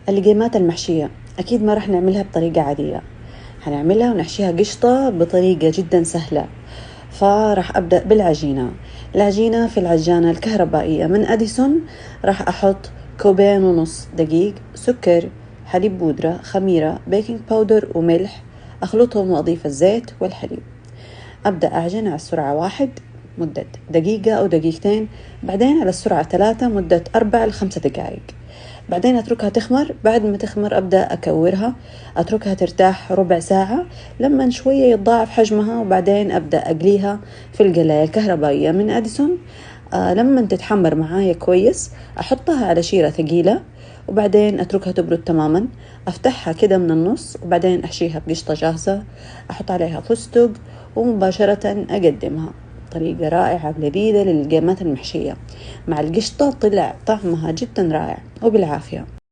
القيمات المحشية أكيد ما رح نعملها بطريقة عادية، هنعملها ونحشيها قشطة بطريقة جدا سهلة. فرح أبدأ بالعجينة. العجينة في العجانة الكهربائية من أديسون رح أحط 2.5 كوب دقيق، سكر، حليب بودرة، خميرة، بيكنج باودر وملح. أخلطهم وأضيف الزيت والحليب. أبدأ أعجن على السرعة 1 مدة دقيقة أو دقيقتين، بعدين على السرعة 3 مدة 4 ل 5 دقائق. بعدين أتركها تخمر. بعد ما تخمر أبدأ أكورها، أتركها ترتاح ربع ساعة لما شوية يتضاعف حجمها، وبعدين أبدأ أقليها في القلاية الكهربائية من أديسون. لما تتحمر معايا كويس أحطها على شيرة ثقيلة، وبعدين أتركها تبرد تماما. أفتحها كده من النص، وبعدين أحشيها بقشطة جاهزة، أحط عليها فستق، ومباشرة أقدمها. طريقة رائعة ولذيذة للقيمات المحشية مع القشطة، طلع طعمها جدا رائع وبالعافية.